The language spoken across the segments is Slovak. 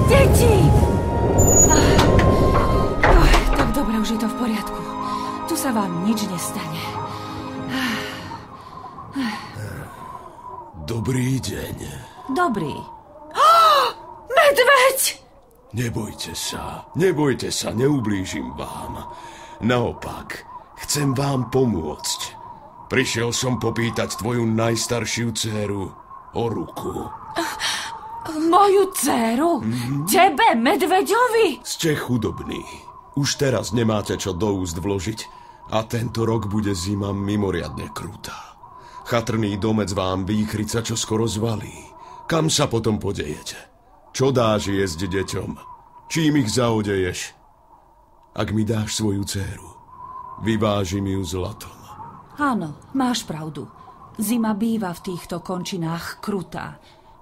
Deti! Tak dobre, už je to v poriadku. Tu sa vám nič nestane. Dobrý deň. Dobrý. Medveď! Nebojte sa, neublížim vám. Naopak, chcem vám pomôcť. Prišiel som popýtať tvoju najstaršiu dcéru o ruku. Moju dcéru? Tebe, medveďovi? Ste chudobní. Už teraz nemáte čo do úst vložiť a tento rok bude zima mimoriadne krutá. Chatrný domec vám výchrica čo skoro zvalí. Kam sa potom podejete? Čo dáš jesť deťom? Čím ich zaodeješ? Ak mi dáš svoju dcéru, vyvážim ju zlatom. Áno, máš pravdu. Zima býva v týchto končinách krutá.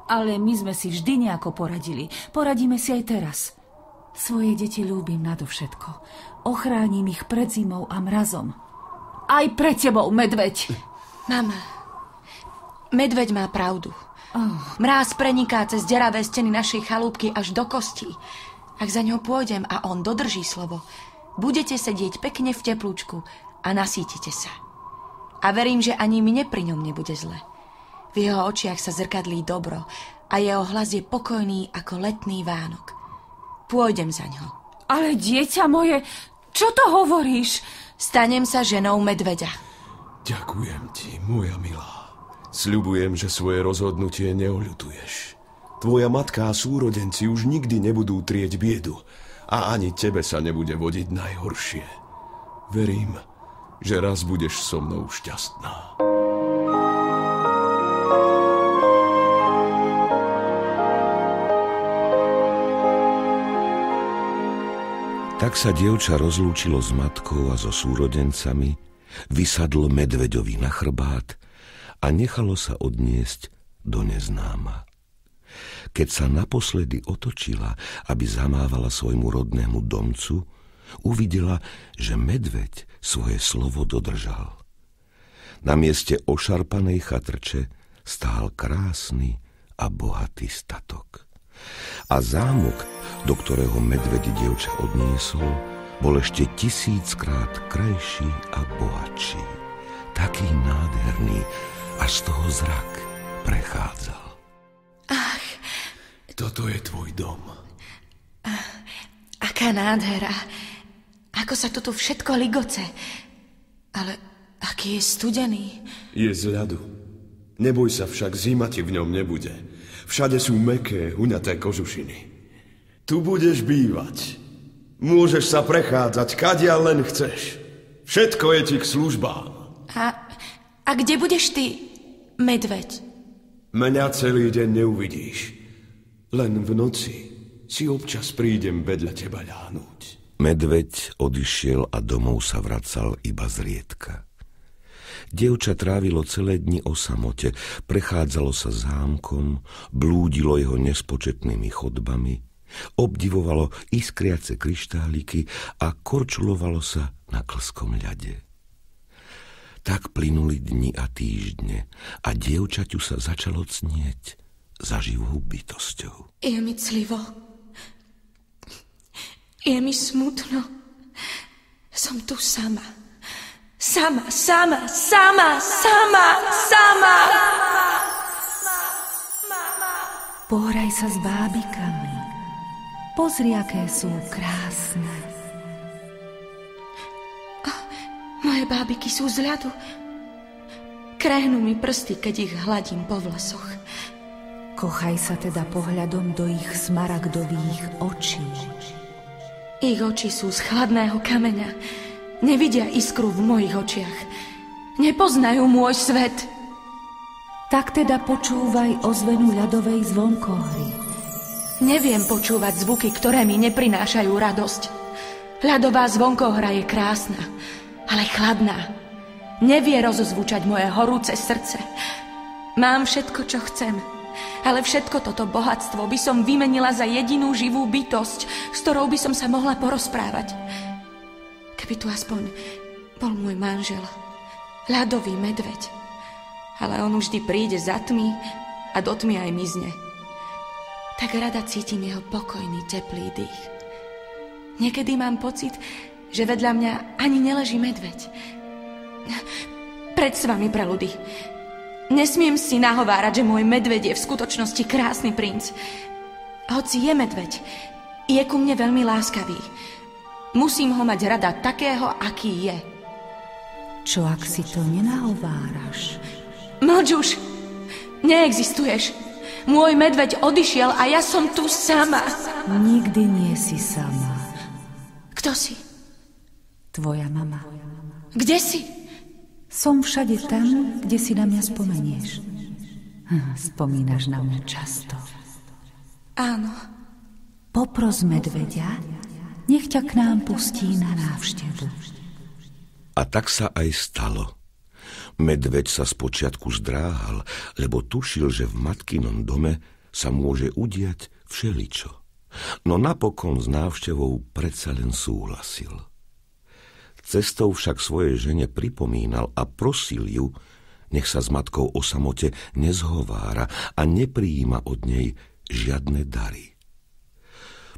Ale my sme si vždy nejako poradili. Poradíme si aj teraz. Svoje deti ľúbim nadovšetko. Ochránim ich pred zimou a mrazom. Aj pred tebou, medveď. Mama, medveď má pravdu. Mráz preniká cez deravé steny našej chalúbky až do kostí. Ak za ňou pôjdem a on dodrží slovo, budete sedieť pekne v teplúčku a nasítite sa. A verím, že ani mne pri ňom nebude zle. V jeho očiach sa zrkadlí dobro a jeho hlas je pokojný ako letný Vánok. Pôjdem za ňo. Ale dieťa moje, čo to hovoríš? Stanem sa ženou medveďa. Ďakujem ti, moja milá. Sľubujem, že svoje rozhodnutie neoľutuješ. Tvoja matka a súrodenci už nikdy nebudú trieť biedu a ani tebe sa nebude vodiť najhoršie. Verím, že raz budeš so mnou šťastná. Tak sa dievča rozlúčilo s matkou a so súrodencami, vysadlo medveďovi na chrbát a nechalo sa odniesť do neznáma. Keď sa naposledy otočila, aby zamávala svojmu rodnému domcu, uvidela, že medveď svoje slovo dodržal. Na mieste ošarpanej chatrče stál krásny a bohatý statok. A zámok, do ktorého medveď dievča odniesol, bol ešte 1000-krát krajší a bohatší. Taký nádherný, až z toho zrak prechádzal. Ach, toto je tvoj dom. Aká nádhera. Ako sa tu všetko ligoce. Ale aký je studený. Je z ľadu. Neboj sa však, zima ti v ňom nebude. Všade sú mäkké, huňaté kožušiny. Tu budeš bývať. Môžeš sa prechádzať, kadiaľ len chceš. Všetko je ti k službám. A kde budeš ty, medveď? Mňa celý deň neuvidíš. Len v noci si občas prídem vedľa teba ľahnúť. Medveď odišiel a domov sa vracal iba zriedka. Dievča trávilo celé dni o samote, prechádzalo sa zámkom, blúdilo jeho nespočetnými chodbami, obdivovalo iskriace kryštáliky a korčulovalo sa na klskom ľade. Tak plynuli dni a týždne a dievčaťu sa začalo cnieť za živou bytosťou. Je mi clivo. Je mi smutno. Som tu sama. Sama. Pohraj sa s bábikami. Pozri, aké sú krásne. Moje bábiky sú z ľadu. Krehnú mi prsty, keď ich hladím po vlasoch. Kochaj sa teda pohľadom do ich smaragdových očí. Ich oči sú z chladného kameňa. Nevidia iskru v mojich očiach. Nepoznajú môj svet. Tak teda počúvaj ozvenu ľadovej zvonkohry. Neviem počúvať zvuky, ktoré mi neprinášajú radosť. Ľadová zvonkohra je krásna, ale chladná. Nevie rozozvučať moje horúce srdce. Mám všetko, čo chcem, ale všetko toto bohatstvo by som vymenila za jedinú živú bytosť, s ktorou by som sa mohla porozprávať. Keby tu aspoň bol môj manžel, ľadový medveď. Ale on vždy príde za tmy a do tmy aj mizne. tak rada cítim jeho pokojný, teplý dých. Niekedy mám pocit, že vedľa mňa ani neleží medveď. Preč s vami, preludy. Nesmiem si nahovárať, že môj medveď je v skutočnosti krásny princ. Hoci je medveď, je ku mne veľmi láskavý. Musím ho mať rada takého, aký je. Čo ak si to nenahováraš? Mlč už! Neexistuješ. Môj medveď odišiel a ja som tu sama. Nikdy nie si sama. Kto si? Tvoja mama. Kde si? Som všade tam, kde si na mňa spomenieš. Spomínaš na mňa často. Áno. Popros medveďa, nech ťa k nám pustí na návštevu. A tak sa aj stalo. Medveď sa spočiatku zdráhal, lebo tušil, že v matkinom dome sa môže udiať všeličo. No napokon s návštevou predsa len súhlasil. Cestou však svojej žene pripomínal a prosil ju, nech sa s matkou o samote nezhovára a neprijíma od nej žiadne dary.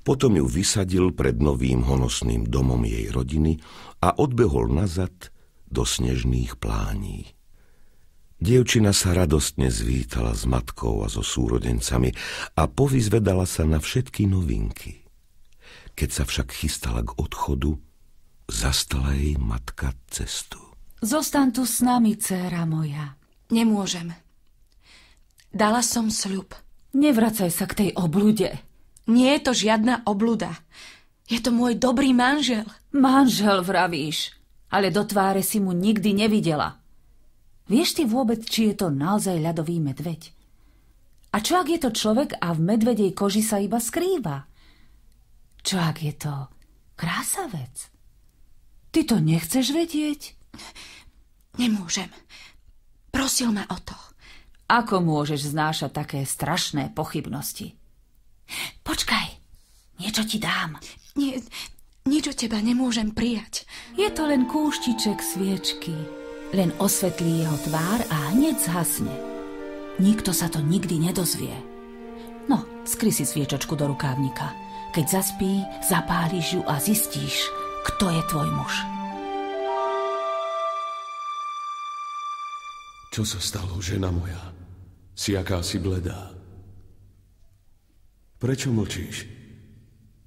Potom ju vysadil pred novým honosným domom jej rodiny a odbehol nazad do snežných plání. Dievčina sa radostne zvítala s matkou a so súrodencami a povyzvedala sa na všetky novinky. Keď sa však chystala k odchodu, zastala jej matka cestu. Zostaň tu s nami, dcéra moja. Nemôžem. Dala som sľub. Nevracaj sa k tej oblude. Nie je to žiadna obluda. Je to môj dobrý manžel. Manžel vravíš, ale do tváre si mu nikdy nevidela. Vieš ty vôbec, či je to naozaj ľadový medveď? A čo ak je to človek a v medvedej koži sa iba skrýva? Čo ak je to krásavec? Ty to nechceš vedieť? Nemôžem. Prosil ma o to. Ako môžeš znášať také strašné pochybnosti? Počkaj, niečo ti dám. Nie, nič od teba nemôžem prijať. Je to len kúštiček sviečky. Len osvetlí jeho tvár a hneď zhasne. Nikto sa to nikdy nedozvie. No, skry si sviečočku do rukávnika. Keď zaspí, zapáliš ju a zistíš, kto je tvoj muž. Čo sa stalo, žena moja? Si akási bledá. Prečo mlčíš?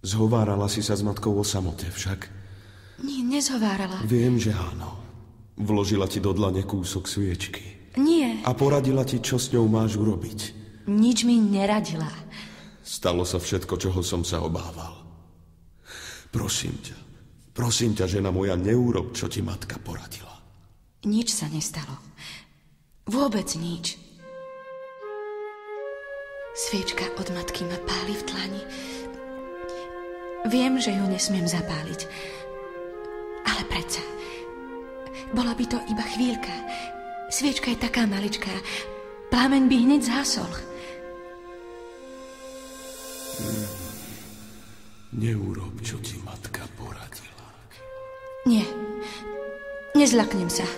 Zhovárala si sa s matkou o samote však? Nie, nezhovárala. Viem, že áno. Vložila ti do dlane kúsok sviečky. Nie. A poradila ti, čo s ňou máš urobiť. Nič mi neradila. Stalo sa všetko, čoho som sa obával. Prosím ťa, žena moja, neurob, čo ti matka poradila. Nič sa nestalo. Vôbec nič. Sviečka od matky ma páli v dlani. Viem, že ju nesmiem zapáliť. Ale predsa, bola by to iba chvíľka. Sviečka je taká maličká. Plameň by hneď zhasol. Neurob, čo ti matka poradila. Nie, nezľaknem sa.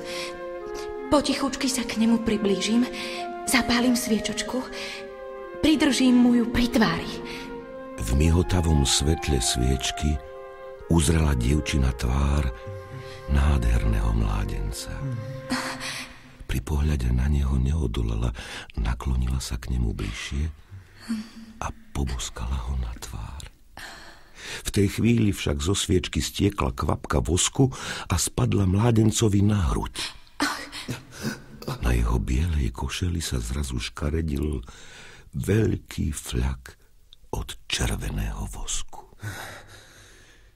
Potichučky sa k nemu priblížim, zapálim sviečočku, pridržím mu ju pri tvári. V mihotavom svetle sviečky uzrela dievčina tvár nádherného mládenca. Pri pohľade na neho neodolala, naklonila sa k nemu bližšie a poboskala ho na tvár. V tej chvíli však zo sviečky stiekla kvapka vosku a spadla mládencovi na hruď. Na jeho bielej košeli sa zrazu škaredil veľký flak od červeného vosku.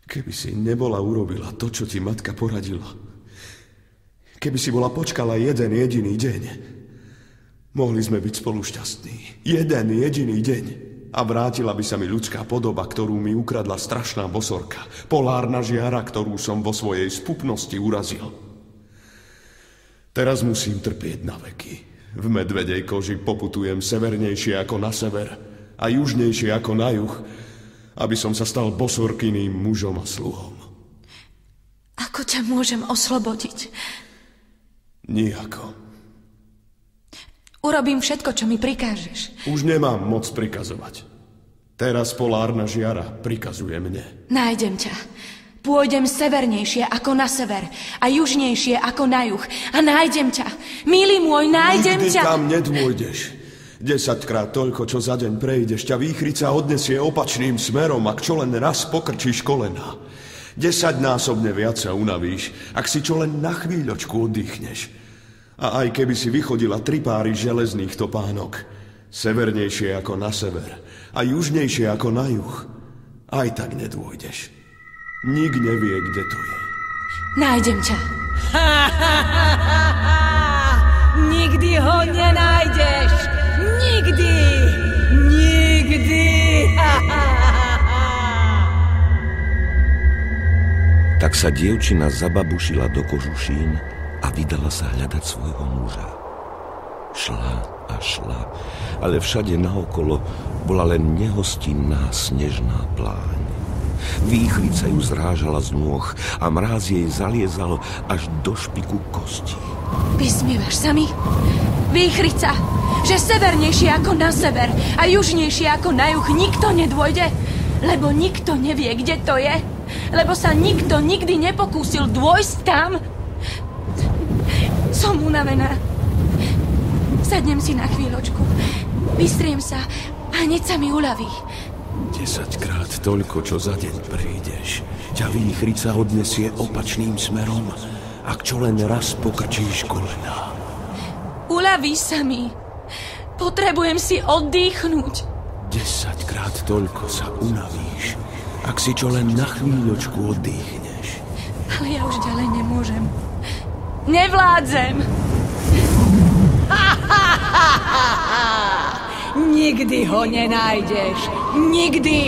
Keby si nebola urobila to, čo ti matka poradila, keby si bola počkala jeden jediný deň, mohli sme byť spolu šťastní. Jeden jediný deň. A vrátila by sa mi ľudská podoba, ktorú mi ukradla strašná bosorka. Polárna žiara, ktorú som vo svojej spupnosti urazil. Teraz musím trpieť na veky. V medvedej koži poputujem severnejšie ako na sever a južnejšie ako na juh, aby som sa stal bosorkyným mužom a sluhom. Ako ťa môžem oslobodiť? Nijako. Urobím všetko, čo mi prikážeš. Už nemám moc prikazovať. Teraz polárna žiara prikazuje mne. Nájdem ťa. Pôjdem severnejšie ako na sever a južnejšie ako na juh. A nájdem ťa. Milý môj, nájdem ťa. Nikdy tam nedôjdeš. 10-krát toľko, čo za deň prejdeš, ťa výchrica odnesie opačným smerom, ak čo len raz pokrčíš kolena. 10-násobne viac sa unavíš, ak si čo len na chvíľočku oddychneš. A aj keby si vychodila 3 páry železných topánok, severnejšie ako na sever a južnejšie ako na juh, aj tak nedôjdeš. Nik nevie, kde to je. Nájdem ťa. Nikdy ho nenájdeš. Nikdy. Nikdy. Tak sa dievčina zababušila do kožušín a vydala sa hľadať svojho muža. Šla a šla, ale všade naokolo bola len nehostinná snežná pláň. Výchrica ju zrážala z nôh a mráz jej zaliezal až do špiku kostí. Vysmievaš sa mi? Výchrica, že severnejšie ako na sever a južnejšie ako na juh nikto nedôjde? Lebo nikto nevie, kde to je? Lebo sa nikto nikdy nepokúsil dôjsť tam? Som unavená. Sadnem si na chvíľočku, vystriem sa a hneď sa mi uľaví. 10-krát toľko, čo za deň prejdeš, ťa výchrica odnesie opačným smerom, ak čo len raz pokrčíš kolena. Uľaví sa mi. Potrebujem si oddychnúť. 10-krát toľko sa unavíš, ak si čo len na chvíľočku oddychneš. Ale ja už ďalej nemôžem. Nevládzem. Nikdy ho nenájdeš. Nikdy.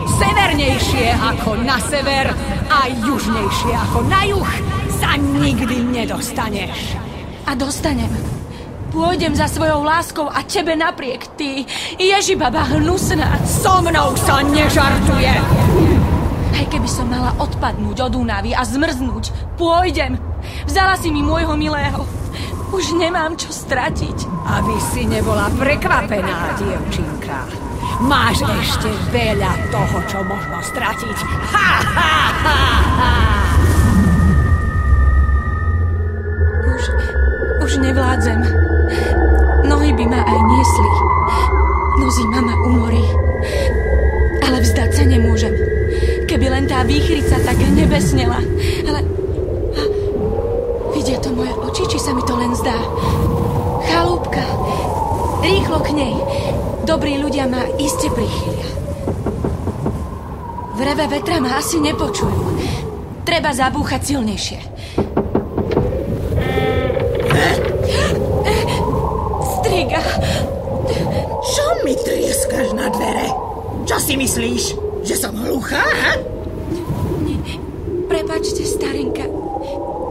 Severnejšie ako na sever a južnejšie ako na juh sa nikdy nedostaneš. A dostanem. Pôjdem za svojou láskou a tebe napriek, ty Ježibaba hnusná. So mnou sa nežartuje. Aj keby som mala odpadnúť od únavy a zmrznúť, pôjdem. Vzala si mi môjho milého. Už nemám čo stratiť. Aby si nebola prekvapená, dievčinka. Máš ešte veľa toho, čo možno stratiť. Ha, ha, ha, ha. Už nevládzem. Nohy by ma aj niesli. Zima ma umorí. Ale vzdať sa nemôžem. Keby len tá výchrica tak nebesnela. Ale... Vidia to moje oči, či sa mi to len zdá? Chalúbka. Rýchlo k nej. Dobrí ľudia ma iste prichylia. Vreve vetra ma asi nepočujú. Treba zabúchať silnejšie. Striga. Čo mi trieskaš na dvere? Čo si myslíš? Že som hluchá? Prepáčte, starenka.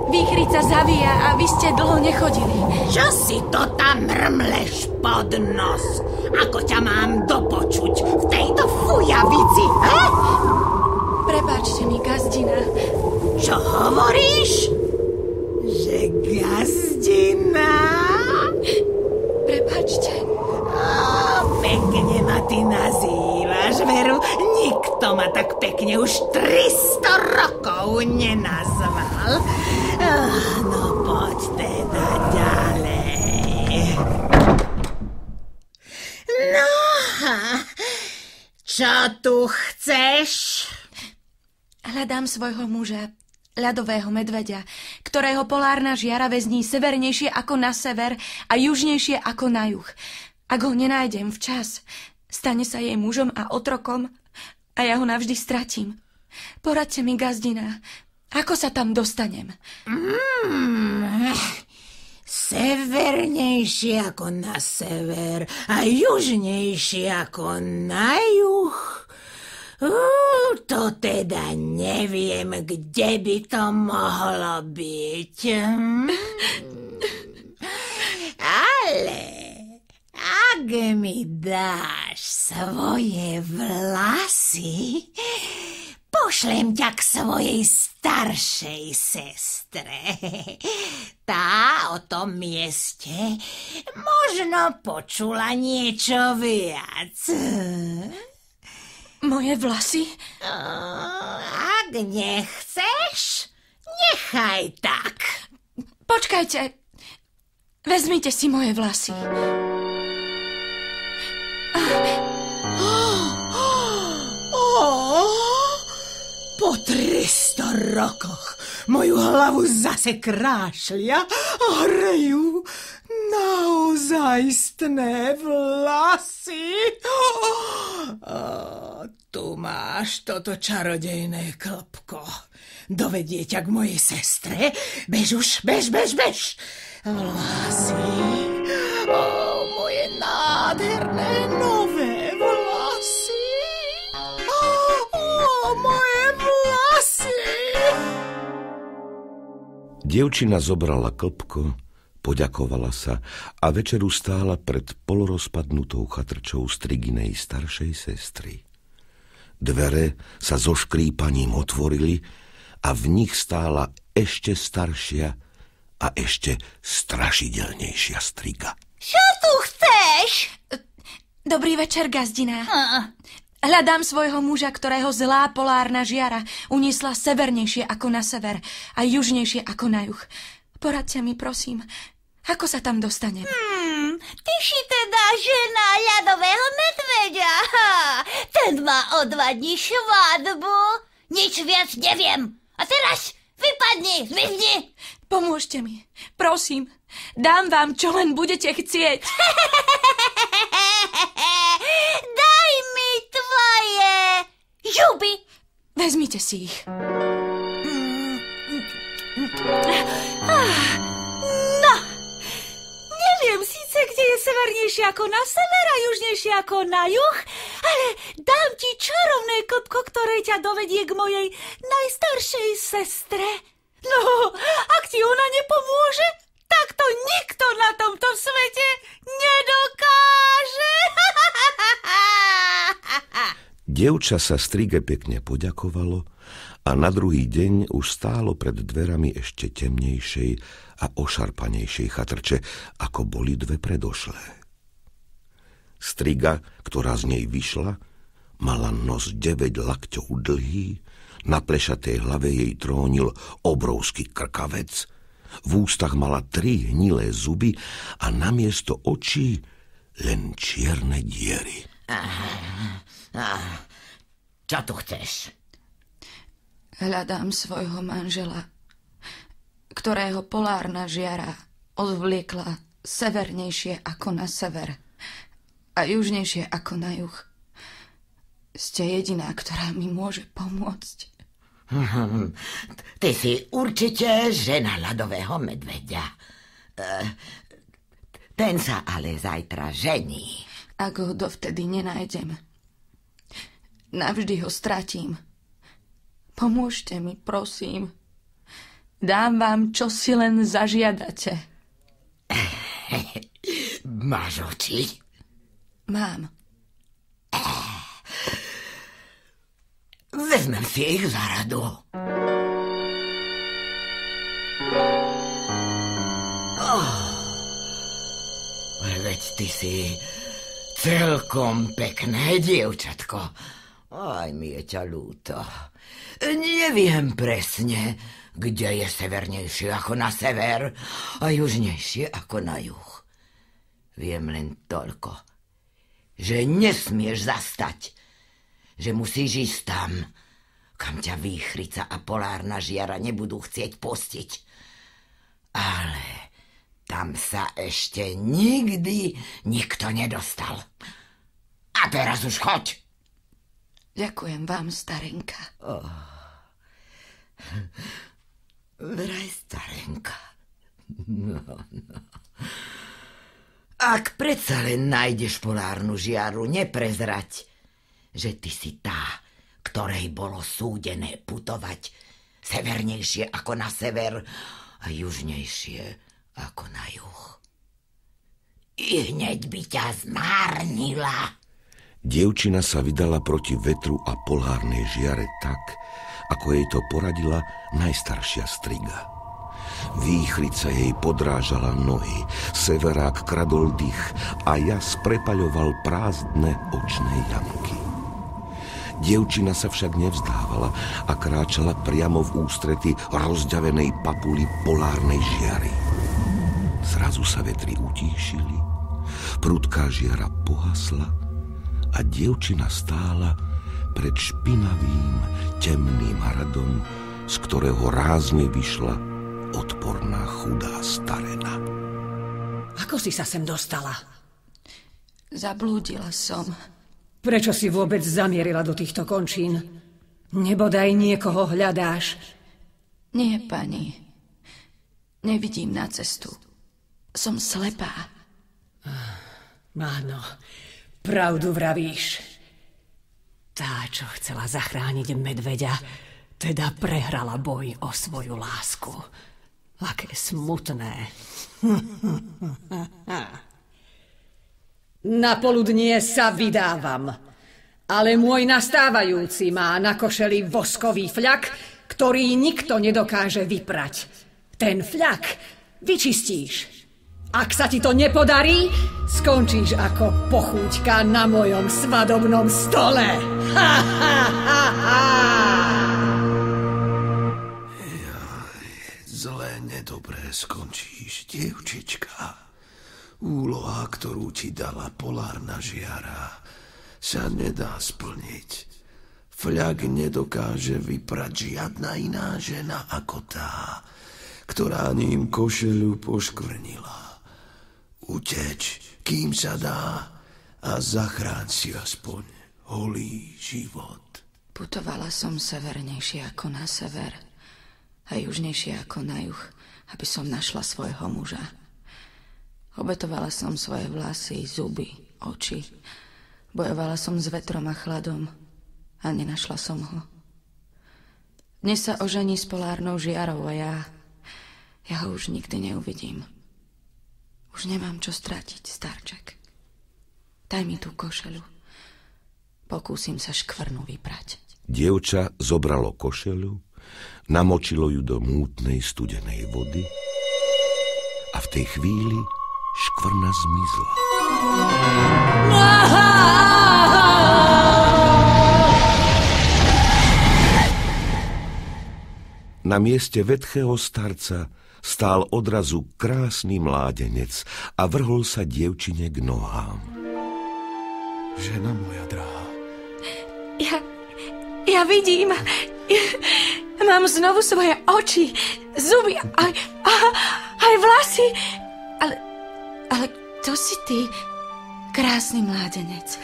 Výchrica zavíja a vy ste dlho nechodili. Čo si to tam mrmleš pod nos? Ako ťa mám dopočuť v tejto fujavici, he? Prepáčte mi, gazdina. Čo hovoríš? Že gazdina? Prepáčte. Pekne ma ty nazývaš, veru? Nikto ma tak pekne už 300 rokov nenazval. No poď teda ďalej. No, čo tu chceš? Hľadám svojho muža, ľadového medveďa, ktorého polárna žiara väzní severnejšie ako na sever a južnejšie ako na juh. Ak ho nenájdem včas, stane sa jej mužom a otrokom a ja ho navždy stratím. Poradte mi, gazdina, ako sa tam dostanem? Severnejšie ako na sever a južnejšie ako na juh. To teda neviem, kde by to mohlo byť. Ale ak mi dáš svoje vlasy, pošlem ťa k svojej staršej sestre. Tá o tom mieste možno počula niečo viac. Moje vlasy? Ak nechceš, nechaj tak. Počkajte. Vezmite si moje vlasy. Po 300 rokoch moju hlavu zase krášlia a hrejú naozajstné vlasy. Tu máš toto čarodejné klopko. Dovedie ťa k mojej sestre. Bež už, bež. Vlasy. Moje nádherné nové vlasy. Moje vlasy. Dievčina zobrala klpko, poďakovala sa a večeru stála pred polorozpadnutou chatrčou Striginej staršej sestry. Dvere sa so škrípaním otvorili a v nich stála ešte staršia a ešte strašidelnejšia Striga. Čo tu chceš? Dobrý večer, gazdina. Hľadám svojho muža, ktorého zlá polárna žiara uniesla severnejšie ako na sever a južnejšie ako na juh. Poradte mi, prosím, ako sa tam dostanem? Ty si teda žena ľadového medveďa. Ten má o 2 dní svadbu. Nič viac neviem. A teraz vypadni, zmizni. Pomôžte mi, prosím. Dám vám, čo len budete chcieť. Daj mi tvoje žuby. Vezmite si ich. No, neviem síce, kde je severnejšie ako na sever a južnejšie ako na juh, ale dám ti čarovné klpko, ktoré ťa dovedie k mojej najstaršej sestre. No, ak ti ona nepomôže, tak to nikto na tomto svete nedokáže. Dievča sa Strige pekne poďakovalo a na druhý deň už stálo pred dverami ešte temnejšej a ošarpanejšej chatrče, ako boli dve predošlé. Striga, ktorá z nej vyšla, mala nos 9 lakťov dlhý, na plešatej hlave jej trónil obrovský krkavec, v ústach mala 3 hnilé zuby a namiesto očí len čierne diery. Čo tu chceš? Hľadám svojho manžela, ktorého polárna žiara odvliekla severnejšie ako na sever a južnejšie ako na juh. Ste jediná, ktorá mi môže pomôcť. Ty si určite žena ľadového medveďa. Ten sa ale zajtra žení. Ak ho dovtedy nenájdem, navždy ho stratím. Pomôžte mi, prosím. Dám vám, čo si len zažiadate. Máš oči? Mám. Vezmem si ich za radu. Veď ty si celkom pekné dievčatko. Aj mi je ťa ľúto. Neviem presne, kde je severnejšie ako na sever a južnejšie ako na juh. Viem len toľko, že nesmieš zastať, že musíš ísť tam, kam ťa výchrica a polárna žiara nebudú chcieť pustiť. Ale tam sa ešte nikdy nikto nedostal. A teraz už choď. Ďakujem vám, starenka. Vraj starenka. No. Ak predsa len nájdeš polárnu žiaru, neprezrať, že ty si tá, ktorej bolo súdené putovať severnejšie ako na sever a južnejšie ako na juh. I hneď by ťa zmárnila. Dievčina sa vydala proti vetru a polárnej žiare tak, ako jej to poradila najstaršia Striga. Výchrica jej podrážala nohy, severák kradol dých a jas prepaľoval prázdne očné jamky. Dievčina sa však nevzdávala a kráčala priamo v ústrety rozďavenej papuli polárnej žiary. Zrazu sa vetry utíšili, prudká žiara pohasla a dievčina stála pred špinavým, temným hradom, z ktorého rázne vyšla odporná chudá starena. Ako si sa sem dostala? Zablúdila som. Prečo si vôbec zamierila do týchto končín? Nebodaj niekoho hľadáš? Nie, pani. Nevidím na cestu. Som slepá. Áno, pravdu vravíš. Tá, čo chcela zachrániť medveďa, teda prehrala boj o svoju lásku. Aké smutné. Na poludnie sa vydávam, ale môj nastávajúci má na košeli voskový fľak, ktorý nikto nedokáže vyprať. Ten fľak vyčistíš. Ak sa ti to nepodarí, skončíš ako pochúťka na mojom svadobnom stole. Ha, ha, ha, ha. Zle, nedobré skončíš, dievčička. Úloha, ktorú ti dala polárna žiara, sa nedá splniť. Fľak nedokáže vyprať žiadna iná žena ako tá, ktorá ním košeľu poškvrnila. Uteč, kým sa dá, a zachráň si aspoň holý život. Putovala som severnejšie ako na sever a južnejšie ako na juh, aby som našla svojho muža. Obetovala som svoje vlasy, zuby, oči. Bojovala som s vetrom a chladom a nenašla som ho. Dnes sa ožení s polárnou žiarou a ja ho už nikdy neuvidím. Už nemám čo stratiť, starček. Daj mi tú košeľu. Pokúsim sa škvrnu vyprať. Dievča zobralo košeľu, namočilo ju do mútnej studenej vody a v tej chvíli škvrna zmizla. Na mieste vetchého starca stál odrazu krásny mládenec a vrhol sa dievčine k nohám. Žena moja drahá. Ja vidím. Mám znovu svoje oči, zuby aj vlasy. Ale kto si ty, krásny mládenec?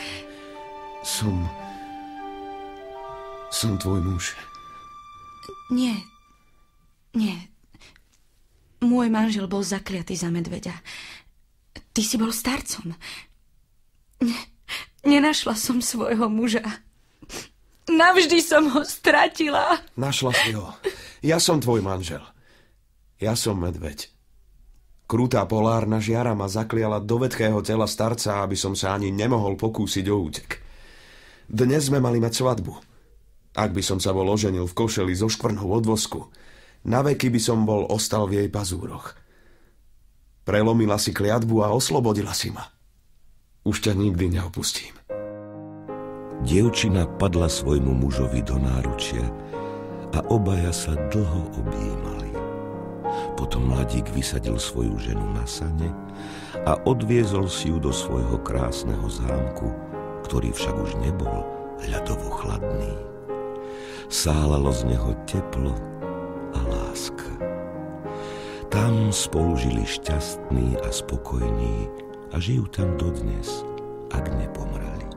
Som tvoj muž. Nie. Môj manžel bol zakliatý za medveďa. Ty si bol starcom. Nenašla som svojho muža. Navždy som ho stratila. Našla si ho. Ja som tvoj manžel. Ja som medveď. Krutá polárna žiara ma zakliala do vetchého tela starca, aby som sa ani nemohol pokúsiť o útek. Dnes sme mali mať svadbu. Ak by som sa bol oženil v košeli so škvrnou od vosku, naveky by som bol ostal v jej pazúroch. Prelomila si kliatbu a oslobodila si ma. Už ťa nikdy neopustím. Dievčina padla svojmu mužovi do náručia a obaja sa dlho objímali. Potom mladík vysadil svoju ženu na sane a odviezol si ju do svojho krásneho zámku, ktorý však už nebol ľadovo chladný. Sálalo z neho teplo a láska. Tam spolu žili šťastní a spokojní a žijú tam dodnes, ak nepomreli.